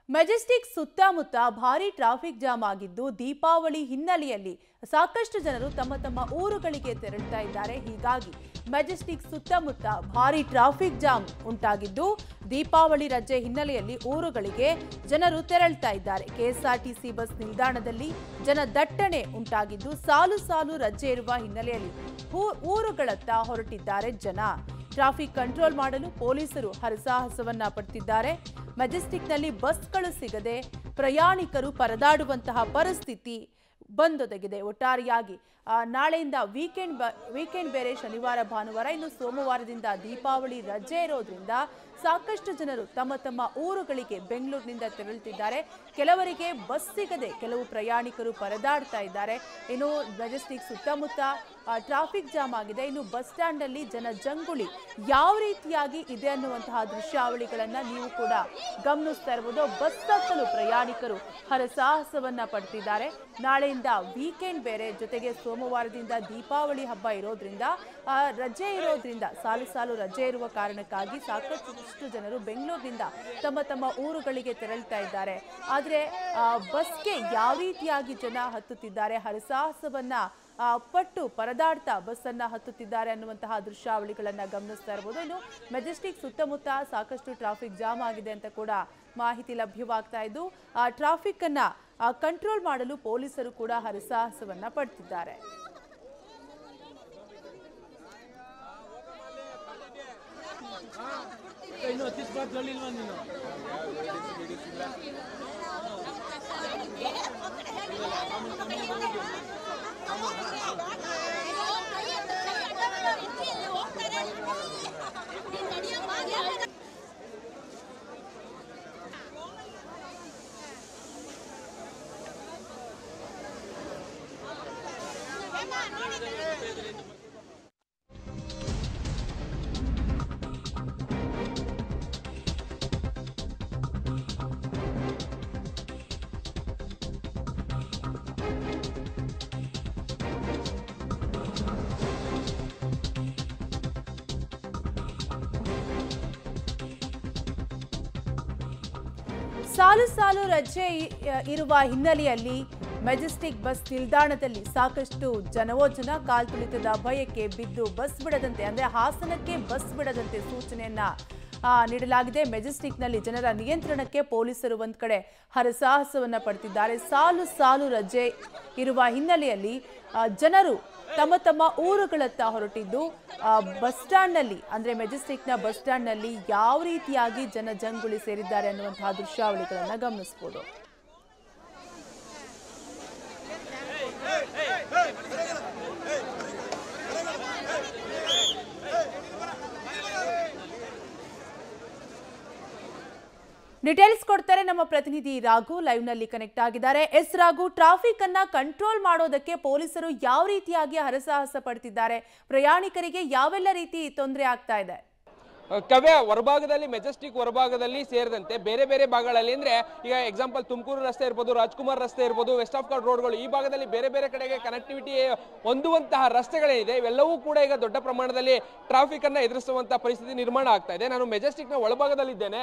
Majestic ಸುತ್ತಮುತ್ತ ಭಾರೀ traffic jam ಆಗಿದ್ದು ದೀಪಾವಳಿ ಹಿನ್ನೆಲೆಯಲ್ಲಿ ಸಾಕಷ್ಟು ಜನರು ತಮ್ಮ ಊರುಗಳಿಗೆ ತೆರಳುತ್ತಾ ಇದ್ದಾರೆ. ಹೀಗಾಗಿ ಮೆಜೆಸ್ಟಿಕ್ ಸುತ್ತಮುತ್ತ ಭಾರೀ ಟ್ರಾಫಿಕ್ ಜಾಮ್ ಉಂಟಾಗಿದ್ದು ದೀಪಾವಳಿ ರಜೆ ಹಿನ್ನೆಲೆಯಲ್ಲಿ ಊರುಗಳಿಗೆ ಜನರು ತೆರಳುತ್ತಾ ಇದ್ದಾರೆ. ಕೆಎಸ್ಆರ್ಟಿಸಿ ಬಸ್ ನಿಲ್ದಾಣದಲ್ಲಿ ಜನದಟ್ಟಣೆ ಉಂಟಾಗಿದ್ದು ಸಾಲು ಸಾಲು ರಜೆ ಇರುವ ಹಿನ್ನೆಲೆಯಲ್ಲಿ ಊರುಗಳತ್ತ ಹೊರಟಿದ್ದಾರೆ ಜನ. ಟ್ರಾಫಿಕ್ ಕಂಟ್ರೋಲ್ ಮಾಡಲು ಪೊಲೀಸರು ಹರಸಾಹಸವನ್ನ ಪಡುತ್ತಿದ್ದಾರೆ. ಮೆಜೆಸ್ಟಿಕ್ನಲ್ಲಿ ಬಸ್ಗಳು ಸಿಗದೆ ಪ್ರಯಾಣಿಕರು ಪರದಾಡುವಂತಹ ಪರಿಸ್ಥಿತಿ ಬಂದೊದಗಿದೆ. ಒಟ್ಟಾರೆಯಾಗಿ ನಾಳೆಯಿಂದ ವೀಕೆಂಡ್ ಬೇರೆ ಶನಿವಾರ ಭಾನುವಾರ, ಇನ್ನು ಸೋಮವಾರದಿಂದ ದೀಪಾವಳಿ ರಜೆ ಇರೋದ್ರಿಂದ ಸಾಕಷ್ಟು ಜನರು ತಮ್ಮ ಊರುಗಳಿಗೆ ಬೆಂಗಳೂರಿನಿಂದ ತೆರಳುತ್ತಿದ್ದಾರೆ. ಕೆಲವರಿಗೆ ಬಸ್ ಸಿಗದೆ ಕೆಲವು ಪ್ರಯಾಣಿಕರು ಪರದಾಡ್ತಾ ಇದ್ದಾರೆ. ಇನ್ನು ಮೆಜೆಸ್ಟಿಕ್ ಸುತ್ತಮುತ್ತ ಟ್ರಾಫಿಕ್ ಜಾಮ್ ಆಗಿದೆ. ಇನ್ನು ಬಸ್ ಸ್ಟ್ಯಾಂಡ್ ನಲ್ಲಿ ಜನಜಂಗುಳಿ ಯಾವ ರೀತಿಯಾಗಿ ಇದೆ ಅನ್ನುವಂತಹ ದೃಶ್ಯಾವಳಿಗಳನ್ನ ನೀವು ಕೂಡ ಗಮನಿಸ್ತಾ ಇರಬಹುದು. ಬಸ್ ಹತ್ತಲು ಪ್ರಯಾಣಿಕರು ಹರಸಾಹಸವನ್ನ ಪಡ್ತಿದ್ದಾರೆ. ನಾಳೆಯಿಂದ ವೀಕೆಂಡ್ ಬೇರೆ, ಜೊತೆಗೆ ಸೋಮವಾರದಿಂದ ದೀಪಾವಳಿ ಹಬ್ಬ ಇರೋದ್ರಿಂದ ರಜೆ ಇರೋದ್ರಿಂದ ಸಾಲು ಸಾಲು ರಜೆ ಇರುವ ಕಾರಣಕ್ಕಾಗಿ ಸಾಕಷ್ಟು ಜನರು ಬೆಂಗಳೂರಿನಿಂದ ತಮ್ಮ ಊರುಗಳಿಗೆ ತೆರಳುತ್ತಾ ಇದ್ದಾರೆ. ಆದ್ರೆ ಬಸ್ಗೆ ಯಾವ ರೀತಿಯಾಗಿ ಜನ ಹತ್ತುತ್ತಿದ್ದಾರೆ, ಹರಸಾಹಸವನ್ನ ಪಟ್ಟು ಪರದಾಡ್ತಾ ಬಸ್ ಅನ್ನ ಹತ್ತುತ್ತಿದ್ದಾರೆ ಅನ್ನುವಂತಹ ದೃಶ್ಯಾವಳಿಗಳನ್ನ ಗಮನಿಸ್ತಾ ಇರಬಹುದು. ಇನ್ನು ಮೆಜೆಸ್ಟಿಕ್ ಸುತ್ತಮುತ್ತ ಸಾಕಷ್ಟು ಟ್ರಾಫಿಕ್ ಜಾಮ್ ಆಗಿದೆ ಅಂತ ಕೂಡ ಮಾಹಿತಿ ಲಭ್ಯವಾಗ್ತಾ ಇದ್ದು ಟ್ರಾಫಿಕ್ ಅನ್ನ ಕಂಟ್ರೋಲ್ ಮಾಡಲು ಪೊಲೀಸರು ಕೂಡ ಹರಸಾಹಸವನ್ನ ಪಡ್ತಿದ್ದಾರೆ. ಸಾಲು ಸಾಲು ರಜೆ ಇರುವ ಹಿನ್ನೆಲೆಯಲ್ಲಿ ಮೆಜೆಸ್ಟಿಕ್ ಬಸ್ ನಿಲ್ದಾಣದಲ್ಲಿ ಸಾಕಷ್ಟು ಜನವೋ ಜನ ಕಾಲ್ತುಳಿತದ ಭಯಕ್ಕೆ ಬಿದ್ದು ಬಸ್ ಬಿಡದಂತೆ, ಅಂದ್ರೆ ಹಾಸನಕ್ಕೆ ಬಸ್ ಬಿಡದಂತೆ ಸೂಚನೆಯನ್ನ ನೀಡಲಾಗಿದೆ. ಮೆಜೆಸ್ಟಿಕ್ನಲ್ಲಿ ಜನರ ನಿಯಂತ್ರಣಕ್ಕೆ ಪೊಲೀಸರು ಒಂದ್ ಕಡೆ ಹರಸಾಹಸವನ್ನ ಪಡ್ತಿದ್ದಾರೆ. ಸಾಲು ಸಾಲು ರಜೆ ಇರುವ ಹಿನ್ನೆಲೆಯಲ್ಲಿ ಜನರು ತಮ್ಮ ಊರುಗಳತ್ತ ಹೊರಟಿದ್ದು ಬಸ್ ಸ್ಟ್ಯಾಂಡ್ ನಲ್ಲಿ, ಅಂದ್ರೆ ಮೆಜೆಸ್ಟಿಕ್ನ ಬಸ್ ಸ್ಟ್ಯಾಂಡ್ ನಲ್ಲಿ ಯಾವ ರೀತಿಯಾಗಿ ಜನಜಂಗುಳಿ ಸೇರಿದ್ದಾರೆ ಅನ್ನುವಂತಹ ದೃಶ್ಯಾವಳಿಗಳನ್ನ ಗಮನಿಸಬಹುದು. ಡೀಟೇಲ್ಸ್ ಕೊಡ್ತಾರೆ ನಮ್ಮ ಪ್ರತಿನಿಧಿ ರಾಘು, ಲೈವ್ ನಲ್ಲಿ ಕನೆಕ್ಟ್ ಆಗಿದ್ದಾರೆ. ಎಸ್ ರಾಘು, ಟ್ರಾಫಿಕ್ ಅನ್ನ ಕಂಟ್ರೋಲ್ ಮಾಡೋದಕ್ಕೆ ಪೊಲೀಸರು ಯಾವ ರೀತಿಯಾಗಿ ಹರಸಾಹಸ ಪಡ್ತಿದ್ದಾರೆ, ಪ್ರಯಾಣಿಕರಿಗೆ ಯಾವೆಲ್ಲ ರೀತಿ ತೊಂದರೆ ಆಗ್ತಾ ಇದೆ? ಕವ್ಯ, ಹೊರಭಾಗದಲ್ಲಿ ಮೆಜೆಸ್ಟಿಕ್ ಹೊರಭಾಗದಲ್ಲಿ ಸೇರಿದಂತೆ ಬೇರೆ ಬೇರೆ ಭಾಗಗಳಲ್ಲಿ, ಅಂದ್ರೆ ಈಗ ಎಕ್ಸಾಂಪಲ್ ತುಮಕೂರು ರಸ್ತೆ ಇರ್ಬೋದು, ರಾಜ್ಕುಮಾರ್ ರಸ್ತೆ ಇರ್ಬೋದು, ವೆಸ್ಟ್ ಆಫ್ ಕಾರ್ಡ್ ರೋಡ್ಗಳು, ಈ ಭಾಗದಲ್ಲಿ ಬೇರೆ ಬೇರೆ ಕಡೆಗೆ ಕನೆಕ್ಟಿವಿಟಿ ಹೊಂದುವಂತಹ ರಸ್ತೆಗಳೇನಿದೆ ಇವೆಲ್ಲವೂ ಕೂಡ ಈಗ ದೊಡ್ಡ ಪ್ರಮಾಣದಲ್ಲಿ ಟ್ರಾಫಿಕ್ ಅನ್ನ ಎದುರಿಸುವಂತಹ ಪರಿಸ್ಥಿತಿ ನಿರ್ಮಾಣ ಆಗ್ತಾ ಇದೆ. ನಾನು ಮೆಜೆಸ್ಟಿಕ್ ನ ಒಳಭಾಗದಲ್ಲಿದ್ದೇನೆ.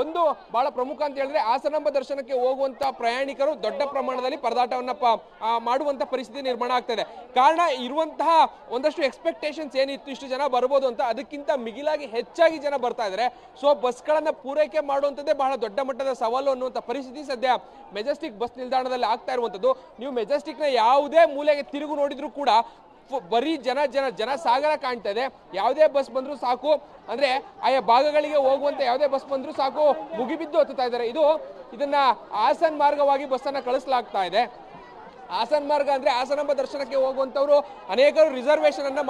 ಒಂದು ಬಹಳ ಪ್ರಮುಖ ಅಂತ ಹೇಳಿದ್ರೆ ಹಾಸನಾಂಬ ದರ್ಶನಕ್ಕೆ ಹೋಗುವಂತಹ ಪ್ರಯಾಣಿಕರು ದೊಡ್ಡ ಪ್ರಮಾಣದಲ್ಲಿ ಪರದಾಟವನ್ನ ಮಾಡುವಂತ ಪರಿಸ್ಥಿತಿ ನಿರ್ಮಾಣ ಆಗ್ತಾ ಇದೆ. ಕಾರಣ ಇರುವಂತಹ ಒಂದಷ್ಟು ಎಕ್ಸ್ಪೆಕ್ಟೇಷನ್ಸ್ ಏನಿತ್ತು, ಇಷ್ಟು ಜನ ಬರ್ಬೋದು ಅಂತ, ಅದಕ್ಕಿಂತ ಮಿಗಿಲಾಗಿ ಹೆಚ್ಚಾಗಿ ಜನ ಬರ್ತಾ ಇದ್ದಾರೆ. ಸೊ ಬಸ್ಗಳನ್ನ ಪೂರೈಕೆ ಮಾಡುವಂತದ್ದೇ ಬಹಳ ದೊಡ್ಡ ಮಟ್ಟದ ಸವಾಲು ಅನ್ನುವಂಥ ಪರಿಸ್ಥಿತಿ ಸದ್ಯ ಮೆಜೆಸ್ಟಿಕ್ ಬಸ್ ನಿಲ್ದಾಣದಲ್ಲಿ ಆಗ್ತಾ ಇರುವಂತದ್ದು. ನೀವು ಮೆಜೆಸ್ಟಿಕ್ ನ ಯಾವುದೇ ಮೂಲೆಗೆ ತಿರುಗು ನೋಡಿದ್ರು ಕೂಡ ಬರೀ ಜನ ಸಾಗರ ಕಾಣ್ತಾ ಇದೆ. ಯಾವುದೇ ಬಸ್ ಬಂದ್ರು ಸಾಕು, ಅಂದ್ರೆ ಆಯಾ ಭಾಗಗಳಿಗೆ ಹೋಗುವಂತ ಯಾವುದೇ ಬಸ್ ಬಂದ್ರು ಸಾಕು ಮುಗಿಬಿದ್ದು ಹತ್ತುತ್ತಾ ಇದ್ದಾರೆ. ಇದನ್ನ ಹಾಸನ್ ಮಾರ್ಗವಾಗಿ ಬಸ್ ಅನ್ನ ಕಳಿಸಲಾಗ್ತಾ ಇದೆ. ಹಾಸನ ಮಾರ್ಗ ಅಂದ್ರೆ ಹಾಸನಾಂಬ ದರ್ಶನಕ್ಕೆ ಹೋಗುವಂತವ್ರು ಅನೇಕರು ರಿಸರ್ವೇಶನ್ ಅನ್ನ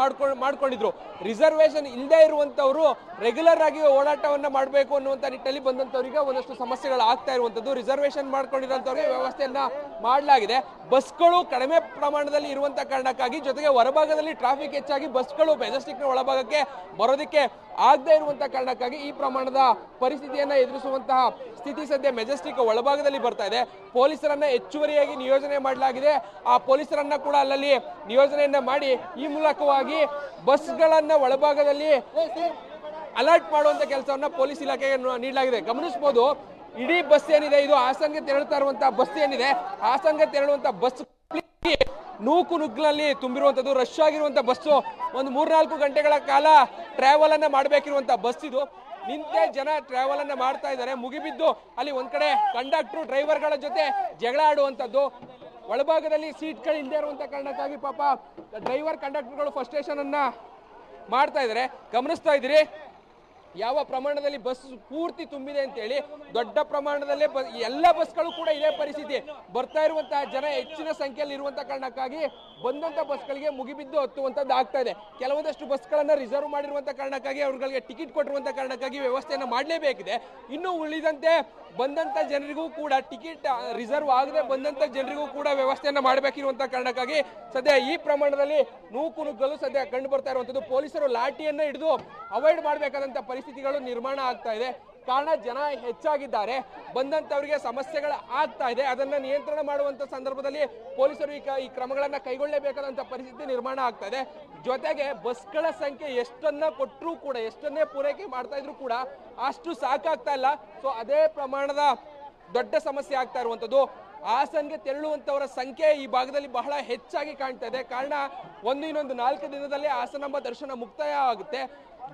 ಮಾಡ್ಕೊಂಡಿದ್ರು. ರಿಸರ್ವೇಶನ್ ಇಲ್ಲದೆ ಇರುವಂತವ್ರು ರೆಗ್ಯುಲರ್ ಆಗಿ ಓಡಾಟವನ್ನ ಮಾಡಬೇಕು ಅನ್ನುವಂತ ನಿಟ್ಟಿನಲ್ಲಿ ಬಂದಂತವರಿಗೆ ಒಂದಷ್ಟು ಸಮಸ್ಯೆಗಳು ಆಗ್ತಾ ಇರುವಂತದ್ದು. ರಿಸರ್ವೇಶನ್ ಮಾಡ್ಕೊಂಡಿರೋಂಥವ್ರಿಗೆ ವ್ಯವಸ್ಥೆಯನ್ನ ಮಾಡಲಾಗಿದೆ. ಬಸ್ಗಳು ಕಡಿಮೆ ಪ್ರಮಾಣದಲ್ಲಿ ಇರುವಂತ ಕಾರಣಕ್ಕಾಗಿ, ಜೊತೆಗೆ ಹೊರಭಾಗದಲ್ಲಿ ಟ್ರಾಫಿಕ್ ಹೆಚ್ಚಾಗಿ ಬಸ್ಗಳು ಮೆಜೆಸ್ಟಿಕ್ ನ ಒಳಭಾಗಕ್ಕೆ ಬರೋದಕ್ಕೆ ಆಗದೆ ಇರುವಂತ ಕಾರಣಕ್ಕಾಗಿ ಈ ಪ್ರಮಾಣದ ಪರಿಸ್ಥಿತಿಯನ್ನ ಎದುರಿಸುವಂತಹ ಸ್ಥಿತಿ ಸದ್ಯ ಮೆಜೆಸ್ಟಿಕ್ ಒಳಭಾಗದಲ್ಲಿ ಬರ್ತಾ ಇದೆ. ಪೊಲೀಸರನ್ನ ಹೆಚ್ಚುವರಿಯಾಗಿ ನಿಯೋಜನೆ ಮಾಡಲಾಗಿದೆ. ಆ ಪೊಲೀಸರನ್ನ ಕೂಡ ಅಲ್ಲಲ್ಲಿ ನಿಯೋಜನೆಯನ್ನ ಮಾಡಿ ಈ ಮೂಲಕವಾಗಿ ಬಸ್ಗಳನ್ನ ಒಳಭಾಗದಲ್ಲಿ ಅಲರ್ಟ್ ಮಾಡುವಂತ ಕೆಲಸವನ್ನ ಪೊಲೀಸ್ ಇಲಾಖೆಗೆ ನೀಡಲಾಗಿದೆ. ಗಮನಿಸಬಹುದು, ಇಡೀ ಬಸ್ ಏನಿದೆ ಇದು ಹಾಸನ್ಗೆ ತೆರಳುತ್ತಾ ಇರುವಂತಹ ಬಸ್ ಏನಿದೆ, ಹಾಸನ್ಗೆ ತೆರಳುವಂತ ಬಸ್ ನೂಕು ನುಗ್ಗಲಲ್ಲಿ ತುಂಬಿರುವಂತದ್ದು, ರಶ್ ಆಗಿರುವಂತ ಬಸ್ಸು. ಒಂದು 3-4 ಗಂಟೆಗಳ ಕಾಲ ಟ್ರಾವೆಲ್ ಅನ್ನ ಮಾಡಬೇಕಿರುವಂತ ಬಸ್ ಇದು. ನಿಂತೆ ಜನ ಟ್ರಾವೆಲ್ ಅನ್ನ ಮಾಡ್ತಾ ಇದ್ದಾರೆ. ಮುಗಿಬಿದ್ದು ಅಲ್ಲಿ ಒಂದ್ ಕಡೆ ಕಂಡಕ್ಟರ್ ಡ್ರೈವರ್ಗಳ ಜೊತೆ ಜಗಳ ಆಡುವಂತದ್ದು. ಒಳಭಾಗದಲ್ಲಿ ಸೀಟ್ಗಳು ಇಲ್ಲದೆ ಇರುವಂತ ಕಾರಣಕ್ಕಾಗಿ ಪಾಪ ಡ್ರೈವರ್ ಕಂಡಕ್ಟರ್ಗಳು ಫ್ರಸ್ಟ್ರೇಷನ್ ಅನ್ನ ಮಾಡ್ತಾ ಇದ್ದಾರೆ. ಗಮನಿಸ್ತಾ ಇದ್ದೀರಿ ಯಾವ ಪ್ರಮಾಣದಲ್ಲಿ ಬಸ್ ಪೂರ್ತಿ ತುಂಬಿದೆ ಅಂತ ಹೇಳಿ. ದೊಡ್ಡ ಪ್ರಮಾಣದಲ್ಲೇ ಎಲ್ಲ ಬಸ್ಗಳು ಕೂಡ ಇದೇ ಪರಿಸ್ಥಿತಿ. ಬರ್ತಾ ಇರುವಂತಹ ಜನ ಹೆಚ್ಚಿನ ಸಂಖ್ಯೆಯಲ್ಲಿ ಇರುವಂತಹ ಕಾರಣಕ್ಕಾಗಿ ಬಂದಂತ ಬಸ್ಗಳಿಗೆ ಮುಗಿಬಿದ್ದು ಹತ್ತುವಂತದ್ದು ಆಗ್ತಾ ಇದೆ. ಕೆಲವೊಂದಷ್ಟು ಬಸ್ಗಳನ್ನ ರಿಸರ್ವ್ ಮಾಡಿರುವಂತ ಕಾರಣಕ್ಕಾಗಿ ಅವ್ರಿಗೆ ಟಿಕೆಟ್ ಕೊಟ್ಟಿರುವಂತ ಕಾರಣಕ್ಕಾಗಿ ವ್ಯವಸ್ಥೆಯನ್ನ ಮಾಡಲೇಬೇಕಿದೆ. ಇನ್ನು ಉಳಿದಂತೆ ಬಂದಂತ ಜನರಿಗೂ ಕೂಡ ಟಿಕೆಟ್ ರಿಸರ್ವ್ ಆಗದೆ ಬಂದಂತ ಜನರಿಗೂ ಕೂಡ ವ್ಯವಸ್ಥೆಯನ್ನ ಮಾಡಬೇಕಿರುವಂತ ಕಾರಣಕ್ಕಾಗಿ ಸದ್ಯ ಈ ಪ್ರಮಾಣದಲ್ಲಿ ನೂಕು ನುಗ್ಗಲು ಸದ್ಯ ಕಂಡು ಬರ್ತಾ ಇರುವಂತದ್ದು. ಪೊಲೀಸರು ಲಾಠಿಯನ್ನ ಹಿಡಿದು ಅವಾಯ್ಡ್ ಮಾಡಬೇಕಾದಂತ ಪರಿಸ್ಥಿತಿಗಳು ನಿರ್ಮಾಣ ಆಗ್ತಾ ಇದೆ. ಕಾರಣ ಜನ ಹೆಚ್ಚಾಗಿದ್ದಾರೆ, ಬಂದಂತವರಿಗೆ ಸಮಸ್ಯೆಗಳು ಆಗ್ತಾ ಇದೆ. ಅದನ್ನ ನಿಯಂತ್ರಣ ಮಾಡುವಂತ ಸಂದರ್ಭದಲ್ಲಿ ಪೊಲೀಸರು ಈ ಕ್ರಮಗಳನ್ನ ಕೈಗೊಳ್ಳಬೇಕಾದಂತ ಪರಿಸ್ಥಿತಿ ನಿರ್ಮಾಣ ಆಗ್ತಾ ಇದೆ. ಜೊತೆಗೆ ಬಸ್ಗಳ ಸಂಖ್ಯೆ ಎಷ್ಟನ್ನ ಕೊಟ್ಟರೂ ಕೂಡ, ಎಷ್ಟನ್ನೇ ಪೂರೈಕೆ ಮಾಡ್ತಾ ಇದ್ರು ಕೂಡ ಅಷ್ಟು ಸಾಕಾಗ್ತಾ ಇಲ್ಲ. ಸೊ ಅದೇ ಪ್ರಮಾಣದ ದೊಡ್ಡ ಸಮಸ್ಯೆ ಆಗ್ತಾ ಇರುವಂತದ್ದು. ಹಾಸನ್ಗೆ ತೆರಳುವಂತವರ ಸಂಖ್ಯೆ ಈ ಭಾಗದಲ್ಲಿ ಬಹಳ ಹೆಚ್ಚಾಗಿ ಕಾಣ್ತಾ ಇದೆ. ಕಾರಣ ಇನ್ನೊಂದು 4 ದಿನದಲ್ಲಿ ಹಾಸನಾಂಬ ದರ್ಶನ ಮುಕ್ತಾಯ ಆಗುತ್ತೆ.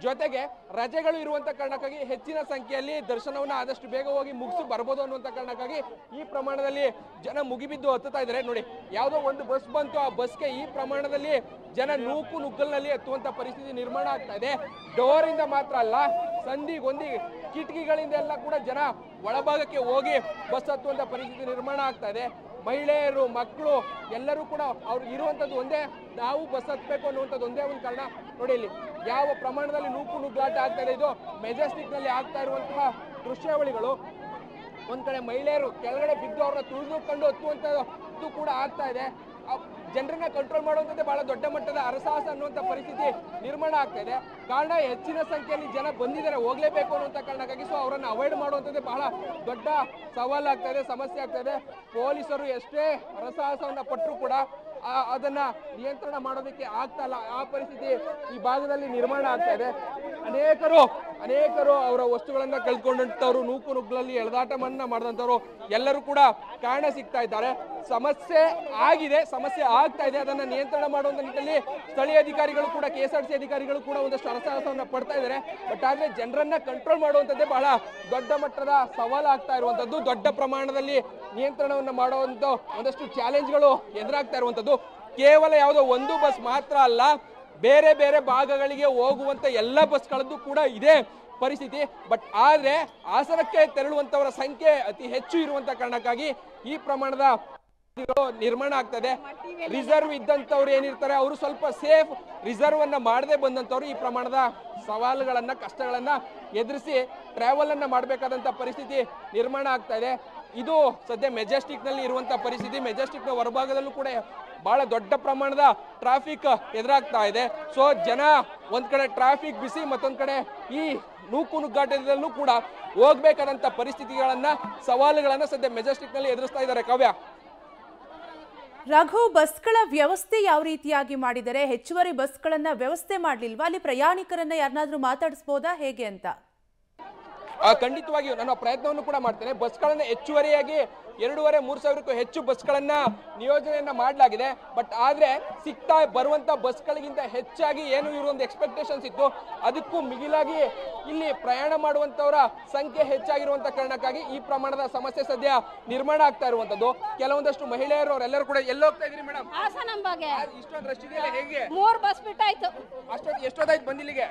ಜೊತೆಗೆ ರಜೆಗಳು ಇರುವಂತ ಕಾರಣಕ್ಕಾಗಿ ಹೆಚ್ಚಿನ ಸಂಖ್ಯೆಯಲ್ಲಿ ದರ್ಶನವನ್ನ ಆದಷ್ಟು ಬೇಗ ಹೋಗಿ ಮುಗಿಸಿ ಬರ್ಬೋದು ಅನ್ನುವಂತ ಕಾರಣಕ್ಕಾಗಿ ಈ ಪ್ರಮಾಣದಲ್ಲಿ ಜನ ಮುಗಿಬಿದ್ದು ಹತ್ತುತ್ತಾ ಇದ್ದಾರೆ. ನೋಡಿ, ಯಾವುದೋ ಒಂದು ಬಸ್ ಬಂತು, ಆ ಬಸ್ಗೆ ಈ ಪ್ರಮಾಣದಲ್ಲಿ ಜನ ನೂಕು ನುಗ್ಗಲ್ನಲ್ಲಿ ಹತ್ತುವಂತ ಪರಿಸ್ಥಿತಿ ನಿರ್ಮಾಣ ಆಗ್ತಾ ಇದೆ. ಡೋರ್ ಇಂದ ಮಾತ್ರ ಅಲ್ಲ, ಸಂದಿಗೊಂದಿ ಕಿಟಕಿಗಳಿಂದ ಎಲ್ಲ ಕೂಡ ಜನ ಒಳಭಾಗಕ್ಕೆ ಹೋಗಿ ಬಸ್ ಹತ್ತುವಂತ ಪರಿಸ್ಥಿತಿ ನಿರ್ಮಾಣ ಆಗ್ತಾ ಇದೆ. ಮಹಿಳೆಯರು, ಮಕ್ಕಳು ಎಲ್ಲರೂ ಕೂಡ ಅವ್ರು ಇರುವಂತದ್ದು ಒಂದೇ, ನಾವು ಬಸ್ ಹತ್ಬೇಕು ಅನ್ನುವಂಥದ್ದು ಒಂದೇ ಒಂದು ಕಾರಣ. ನೋಡಿ ಇಲ್ಲಿ ಯಾವ ಪ್ರಮಾಣದಲ್ಲಿ ನೂಕು ನುಗ್ಲಾಟ ಆಗ್ತಾ ಇದೆ. ಇದು ಮೆಜೆಸ್ಟಿಕ್ ನಲ್ಲಿ ಆಗ್ತಾ ಇರುವಂತಹ ದೃಶ್ಯಾವಳಿಗಳು. ಒಂದ್ ಕಡೆ ಮಹಿಳೆಯರು ಕೆಳಗಡೆ ಬಿದ್ದು ಅವ್ರನ್ನ ತುಳಿದುಕೊಂಡು ಹತ್ತುವಂತದ್ದು ಕೂಡ ಆಗ್ತಾ ಇದೆ. ಜನರನ್ನ ಕಂಟ್ರೋಲ್ ಮಾಡುವಂಥದ್ದೇ ಬಹಳ ದೊಡ್ಡ ಮಟ್ಟದ ಅರಸಾಹಸ ಅನ್ನುವಂಥ ಪರಿಸ್ಥಿತಿ ನಿರ್ಮಾಣ ಆಗ್ತಾ ಇದೆ. ಕಾರಣ ಹೆಚ್ಚಿನ ಸಂಖ್ಯೆಯಲ್ಲಿ ಜನ ಬಂದಿದ್ದಾರೆ, ಹೋಗ್ಲೇಬೇಕು ಅನ್ನುವಂಥ ಕಾರಣಕ್ಕಾಗಿ ಸೊ ಅವರನ್ನು ಅವಾಯ್ಡ್ ಮಾಡುವಂಥದ್ದೇ ಬಹಳ ದೊಡ್ಡ ಸವಾಲು ಆಗ್ತಾ ಇದೆ, ಸಮಸ್ಯೆ ಆಗ್ತಾ ಇದೆ. ಪೊಲೀಸರು ಎಷ್ಟೇ ಅರಸಾಹಸವನ್ನ ಪಟ್ಟರು ಕೂಡ ಅದನ್ನ ನಿಯಂತ್ರಣ ಮಾಡೋದಕ್ಕೆ ಆಗ್ತಾ ಇಲ್ಲ. ಆ ಪರಿಸ್ಥಿತಿ ಈ ಭಾಗದಲ್ಲಿ ನಿರ್ಮಾಣ ಆಗ್ತಾ ಇದೆ. ಅನೇಕರು ಅವರ ವಸ್ತುಗಳನ್ನ ಕಳ್ಕೊಂಡಂತವ್ರು, ನೂಕು ನುಗ್ಗಲಲ್ಲಿ ಎಳೆದಾಟವನ್ನ ಮಾಡಿದಂಥವ್ರು ಎಲ್ಲರೂ ಕೂಡ ಕಾರಣ ಸಿಗ್ತಾ ಇದ್ದಾರೆ. ಸಮಸ್ಯೆ ಆಗಿದೆ, ಸಮಸ್ಯೆ ಆಗ್ತಾ ಇದೆ. ಅದನ್ನ ನಿಯಂತ್ರಣ ಮಾಡುವಂತ ನಿಟ್ಟಿನಲ್ಲಿ ಸ್ಥಳೀಯ ಅಧಿಕಾರಿಗಳು ಕೂಡ, KSRTC ಅಧಿಕಾರಿಗಳು ಕೂಡ ಒಂದಷ್ಟು ಅರಸಾಹಸವನ್ನ ಪಡ್ತಾ ಇದ್ದಾರೆ. ಬಟ್ ಆದ್ರೆ ಜನರನ್ನ ಕಂಟ್ರೋಲ್ ಮಾಡುವಂತದ್ದೇ ಬಹಳ ದೊಡ್ಡ ಮಟ್ಟದ ಸವಾಲು ಆಗ್ತಾ ಇರುವಂತದ್ದು. ದೊಡ್ಡ ಪ್ರಮಾಣದಲ್ಲಿ ನಿಯಂತ್ರಣವನ್ನ ಮಾಡುವಂತ ಒಂದಷ್ಟು ಚಾಲೆಂಜ್ಗಳು ಎದುರಾಗ್ತಾ ಇರುವಂತದ್ದು. ಕೇವಲ ಯಾವುದೋ ಒಂದು ಬಸ್ ಮಾತ್ರ ಅಲ್ಲ, ಬೇರೆ ಬೇರೆ ಭಾಗಗಳಿಗೆ ಹೋಗುವಂತ ಎಲ್ಲ ಬಸ್ಗಳದ್ದು ಕೂಡ ಇದೆ ಪರಿಸ್ಥಿತಿ. ಬಟ್ ಆದ್ರೆ ಹಾಸನಕ್ಕೆ ತೆರಳುವಂತವರ ಸಂಖ್ಯೆ ಅತಿ ಹೆಚ್ಚು ಇರುವಂತ ಕಾರಣಕ್ಕಾಗಿ ಈ ಪ್ರಮಾಣದ ನಿರ್ಮಾಣ ಆಗ್ತದೆ. ರಿಸರ್ವ್ ಇದ್ದಂತವ್ರು ಏನಿರ್ತಾರೆ ಅವರು ಸ್ವಲ್ಪ ಸೇಫ್, ರಿಸರ್ವ್ ಅನ್ನ ಮಾಡದೆ ಬಂದಂತವ್ರು ಈ ಪ್ರಮಾಣದ ಸವಾಲುಗಳನ್ನ, ಕಷ್ಟಗಳನ್ನ ಎದುರಿಸಿ ಟ್ರಾವೆಲ್ ಅನ್ನ ಮಾಡಬೇಕಾದಂತ ಪರಿಸ್ಥಿತಿ ನಿರ್ಮಾಣ ಆಗ್ತಾ ಇದೆ. ಇದು ಸದ್ಯ ಮೆಜೆಸ್ಟಿಕ್ ನಲ್ಲಿ ಇರುವಂತ ಪರಿಸ್ಥಿತಿ. ಮೆಜೆಸ್ಟಿಕ್ ನ ಹೊರಭಾಗದಲ್ಲೂ ಕೂಡ ಬಹಳ ದೊಡ್ಡ ಪ್ರಮಾಣದ ಟ್ರಾಫಿಕ್ ಎದುರಾಗ್ತಾ ಇದೆ. ಸೊ ಜನ ಒಂದ್ ಕಡೆ ಟ್ರಾಫಿಕ್ ಬಿಸಿ, ಮತ್ತೊಂದ್ ಕಡೆ ಈ ನೂಕು ನುಗ್ಗಾಟದಲ್ಲೂ ಕೂಡ ಹೋಗ್ಬೇಕಾದಂತ ಪರಿಸ್ಥಿತಿಗಳನ್ನ, ಸವಾಲುಗಳನ್ನ ಸದ್ಯ ಮೆಜೆಸ್ಟಿಕ್ ನಲ್ಲಿ ಎದುರಿಸ್ತಾ ಇದ್ದಾರೆ. ಕಾವ್ಯ, ರಘು, ಬಸ್ಗಳ ವ್ಯವಸ್ಥೆ ಯಾವ ರೀತಿಯಾಗಿ ಮಾಡಿದರೆ? ಹೆಚ್ಚುವರಿ ಬಸ್ಗಳನ್ನ ವ್ಯವಸ್ಥೆ ಮಾಡಲಿಲ್ವಾ? ಅಲ್ಲಿ ಪ್ರಯಾಣಿಕರನ್ನ ಯಾರನ್ನಾದ್ರೂ ಮಾತಾಡಿಸಬಹುದಾ, ಹೇಗೆ ಅಂತ? ಖಂಡಿತವಾಗಿಯೂ ನನ್ನ ಪ್ರಯತ್ನವನ್ನು ಕೂಡ ಮಾಡ್ತೇನೆ. ಬಸ್ಗಳನ್ನ ಹೆಚ್ಚುವರಿಯಾಗಿ 2,500-3 ಸಾವಿರಕ್ಕೂ ಹೆಚ್ಚು ಬಸ್ಗಳನ್ನ ನಿಯೋಜನೆಯನ್ನ ಮಾಡಲಾಗಿದೆ. ಬಟ್ ಆದ್ರೆ ಸಿಗ್ತಾ ಬರುವಂತ ಬಸ್ಗಳಿಗಿಂತ ಹೆಚ್ಚಾಗಿ ಏನು ಇರುವಂತ ಎಕ್ಸ್ಪೆಕ್ಟೇಷನ್ಸ್ ಇತ್ತು, ಅದಕ್ಕೂ ಮಿಗಿಲಾಗಿ ಇಲ್ಲಿ ಪ್ರಯಾಣ ಮಾಡುವಂತವರ ಸಂಖ್ಯೆ ಹೆಚ್ಚಾಗಿರುವಂತ ಕಾರಣಕ್ಕಾಗಿ ಈ ಪ್ರಮಾಣದ ಸಮಸ್ಯೆ ಸದ್ಯ ನಿರ್ಮಾಣ ಆಗ್ತಾ ಇರುವಂತದ್ದು. ಕೆಲವೊಂದಷ್ಟು ಮಹಿಳೆಯರು ಅವರೆಲ್ಲರೂ ಕೂಡ ಎಲ್ಲಿ ಹೋಗ್ತಾ ಇದ್ರಿ ಮೇಡಮ್? ಇಷ್ಟೊಂದು ರಶ್ ಇದೆಯಲ್ಲ, ಹೇಗೆ? 3 ಬಸ್ ಬಿಟ್ಟಾಯ್ತು. ಎಷ್ಟೊತ್ತಾಯ್ತು ಬಂದಿಲ್ಲಿಗೆ?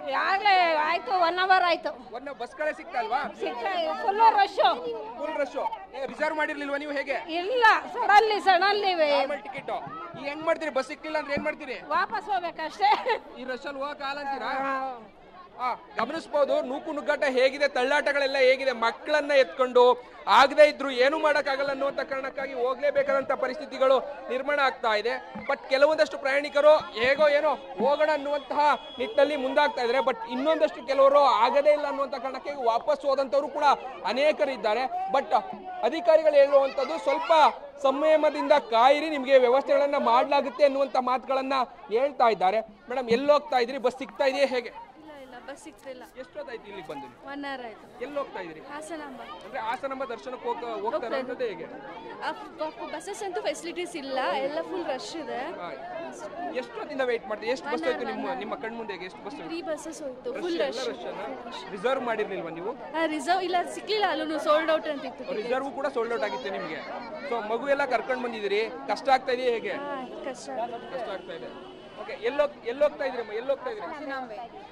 ಆಯ್ತು 1 ಅವರ್ ಆಯ್ತು. ಬಸ್ಗಳೇ ಸಿಗ್ತಾ ಅಲ್ವಾ? Full rush. ರಿಸರ್ವ್ ಮಾಡಿರ್ಲಿಲ್ವಾ ನೀವು? ಹೇಗೆ? ಇಲ್ಲ, ಸಡನ್ಲಿ ಟಿಕೆಟ್ ಈಗ ಹೆಂಗ್ ಮಾಡ್ತೀರಿ? ಬಸ್ ಸಿಕ್ಕಿಲ್ಲ ಅಂದ್ರೆ ಏನ್ ಮಾಡ್ತೀರಿ? ವಾಪಸ್ ಹೋಗ್ಬೇಕಷ್ಟೇ. ಈ ರಶ್ ಅಲ್ಲಿ ಹೋಗಕ್ ಅಂತೀರಾ? ಗಮನಿಸಬಹುದು ನೂಕು ನುಗ್ಗಾಟ ಹೇಗಿದೆ, ತಳ್ಳಾಟಗಳೆಲ್ಲ ಹೇಗಿದೆ. ಮಕ್ಕಳನ್ನ ಎತ್ಕೊಂಡು ಆಗದೆ ಇದ್ರು ಏನು ಮಾಡಕ್ಕಾಗಲ್ಲ ಅನ್ನುವಂತ ಕಾರಣಕ್ಕಾಗಿ ಹೋಗ್ಲೇಬೇಕಾದಂತ ಪರಿಸ್ಥಿತಿಗಳು ನಿರ್ಮಾಣ ಆಗ್ತಾ ಇದೆ. ಬಟ್ ಕೆಲವೊಂದಷ್ಟು ಪ್ರಯಾಣಿಕರು ಹೇಗೋ ಏನೋ ಹೋಗೋಣ ಅನ್ನುವಂತಹ ನಿಟ್ಟಿನಲ್ಲಿ ಮುಂದಾಗ್ತಾ ಇದ್ದಾರೆ. ಬಟ್ ಇನ್ನೊಂದಷ್ಟು ಕೆಲವರು ಆಗದೇ ಇಲ್ಲ ಅನ್ನುವಂತ ಕಾರಣಕ್ಕೆ ವಾಪಸ್ ಹೋದಂತವ್ರು ಕೂಡ ಅನೇಕರಿದ್ದಾರೆ. ಬಟ್ ಅಧಿಕಾರಿಗಳು ಹೇಳುವಂತದ್ದು ಸ್ವಲ್ಪ ಸಂಯಮದಿಂದ ಕಾಯಿರಿ, ನಿಮಗೆ ವ್ಯವಸ್ಥೆಗಳನ್ನ ಮಾಡಲಾಗುತ್ತೆ ಅನ್ನುವಂತ ಮಾತುಗಳನ್ನ ಹೇಳ್ತಾ ಇದ್ದಾರೆ. ಮೇಡಮ್, ಎಲ್ಲಿ ಹೋಗ್ತಾ ಇದ್ರಿ? ಬಸ್ ಸಿಗ್ತಾ ಇದೆಯಾ, ಹೇಗೆ? ಬಸ್ ಸಿಗ್ತಿಲ್ಲ. ಎಷ್ಟೊತ್ತಾಯ್ತು ಇಲ್ಲಿಗೆ ಬಂದು? 1 hour ಆಯ್ತು. ಎಲ್ಲಿ ಹೋಗ್ತಾ ಇದ್ರಿ? ಹಾಸನಾಂಬ. ಅಂದ್ರೆ ಹಾಸನಾಂಬ ದರ್ಶನಕ್ಕೆ ಹೋಗ್ತಾ ಇರೋದು ಹೇಗೆ? ಬಸ್ಸಸ್ ಅಂತೂ ಫೆಸಿಲಿಟೀಸ್ ಇಲ್ಲ, ಎಲ್ಲ ಫುಲ್ ರಶ್ ಇದೆ. ಎಷ್ಟೊತ್ತಿಂದ ವೇಟ್ ಮಾಡ್ತೀವಿ? ಎಷ್ಟು ಬಸ್ ಹೋಯ್ತು ನಿಮ್ಮ ಕಣ್ಮುಂದೆ? ಎಷ್ಟು ಬಸ್? 3 buses ಹೋಯ್ತು, ಫುಲ್ ರಶ್. ರಿಸರ್ವ್ ಮಾಡಿರ್ಲಿಲ್ವಾ ನೀವು? ರಿಸರ್ವ್ ಇಲ್ಲ, ಸಿಕ್ಲಿಲ್ಲ, ಅಲ್ಲೂ ಸೋಲ್ಡ್ ಔಟ್ ಅಂತ ಇತ್ತು. ರಿಸರ್ವ್ ಕೂಡ ಸೋಲ್ಡ್ ಔಟ್ ಆಗಿತ್ತು ನಿಮಗೆ. ಸೊ ಮಗು ಎಲ್ಲ ಕರ್ಕೊಂಡು ಬಂದಿದ್ದೀರಿ, ಕಷ್ಟ ಆಗ್ತಾ ಇದೆಯಾ ಹೇಗೆ? ಕಷ್ಟ ಆಗ್ತಾ ಇದೆ. ಓಕೆ, ಎಲ್ಲೋಗ್ತಾ ಇದ್ರಿ?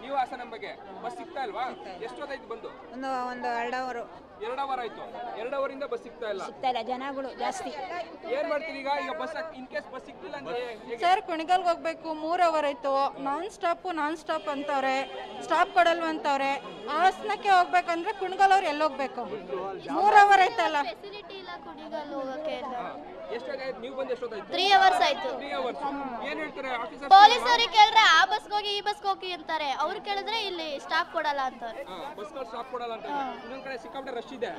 ನೀವು ಹಾಸನಾಂಬೆಗೆ ಬಸ್ ಸಿಗ್ತಾ ಇಲ್ವಾ? ಎಷ್ಟೊತ್ತಾಯ್ತು ಬಂದು? ಒಂದು 2 hour. 2 hour ಆಯ್ತು. 2 hour ಇಂದ ಬಸ್ ಸಿಗ್ತಾ ಇಲ್ಲ. ಜನಗಳು ಜಾಸ್ತಿ. ಏನ್ ಮಾಡ್ತೀರಿ ಈಗ ಬಸ್ ಇನ್ ಕೇಸ್ ಬಸ್ ಸಿಗ್ತಿಲ್ಲ ಅಂದ್ರೆ? ಸರ್ ಕುಣಿಗಲ್ಗೆ ಹೋಗ್ಬೇಕು, 3 hour ಆಯ್ತು. Non stop ಅಂತವ್ರೆ, stop ಕೊಡಲ್ವ ಅಂತವ್ರೆ. ಹಾಸನಕ್ಕೆ ಹೋಗ್ಬೇಕಂದ್ರೆ ಕುಣಿಗಲ್ ಅವ್ರು ಎಲ್ಲಿ ಹೋಗ್ಬೇಕು? 3 hour ಆಯ್ತಲ್ಲ. ಫೆಸಿಲಿಟಿ ಇಲ್ಲ ಕುಣಿಗಲ್ ಹೋಗಕ್ಕೆ. ಎಷ್ಟೊತ್ತಾಯ್ತು ನೀವು ಬಂದು? ಎಷ್ಟೊತ್ತಾಯ್ತು? 3 hours ಆಯ್ತು. 3 hours. ಏನ್ ಹೇಳ್ತಾರೆ ಆಫೀಸರ್? ಪೊಲೀಸರಿಗೆ ಕೇಳಿದ್ರೆ ಆ ಬಸ್ಗೆ ಹೋಗಿ ಈ ಬಸ್ಗೆ ಹೋಗಿ ಅಂತಾರೆ, ಅವ್ರು ಕೇಳಿದ್ರೆ ಇಲ್ಲಿ ಸ್ಟಾಪ್ ಕೊಡಲ್ಲ ಅಂತಾರೆ. ಬಸ್ಗಳು ಸ್ಟಾಪ್ ಕೊಡಲ್ಲ ಅಂತ. ಇನ್ನೊಂದ್ ಕಡೆ ಸಿಕ್ಕಾಪಟ್ಟೆ ರಶ್ ಇದೆ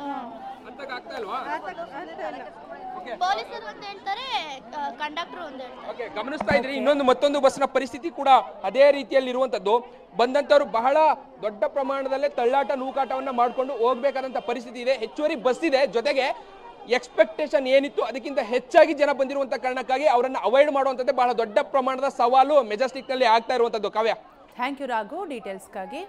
ಅಂತ ಆಗ್ತಾ ಇಲ್ವಾ? ಪೊಲೀಸರು ಅಂತ ಹೇಳ್ತಾರೆ, ಕಂಡಕ್ಟರ್ ಅಂತ ಹೇಳ್ತಾರೆ. ಓಕೆ, ಗಮನಿಸ್ತಾ ಇದ್ರಿ ಮತ್ತೊಂದು ಬಸ್ನ ಪರಿಸ್ಥಿತಿ ಕೂಡ ಅದೇ ರೀತಿಯಲ್ಲಿ ಇರುವಂತದ್ದು. ಬಂದಂತವ್ರು ಬಹಳ ದೊಡ್ಡ ಪ್ರಮಾಣದಲ್ಲೇ ತಳ್ಳಾಟ ನೂಕಾಟವನ್ನ ಮಾಡ್ಕೊಂಡು ಹೋಗ್ಬೇಕಾದಂತ ಪರಿಸ್ಥಿತಿ ಇದೆ. ಹೆಚ್ಚುವರಿ ಬಸ್ ಇದೆ, ಜೊತೆಗೆ ಎಕ್ಸ್ಪೆಕ್ಟೇಷನ್ ಏನಿತ್ತು ಅದಕ್ಕಿಂತ ಹೆಚ್ಚಾಗಿ ಜನ ಬಂದಿರುವಂತ ಕಾರಣಕ್ಕಾಗಿ ಅವರನ್ನ ಅವಾಯ್ಡ್ ಮಾಡುವಂತದ್ದೇ ಬಹಳ ದೊಡ್ಡ ಪ್ರಮಾಣದ ಸವಾಲು ಮೆಜೆಸ್ಟಿಕ್ ನಲ್ಲಿ ಆಗ್ತಾ ಇರುವಂತದ್ದು. ಕಾವ್ಯ, ಥ್ಯಾಂಕ್ ಯು ರಾಘು ಡೀಟೇಲ್ಸ್ಗಾಗಿ.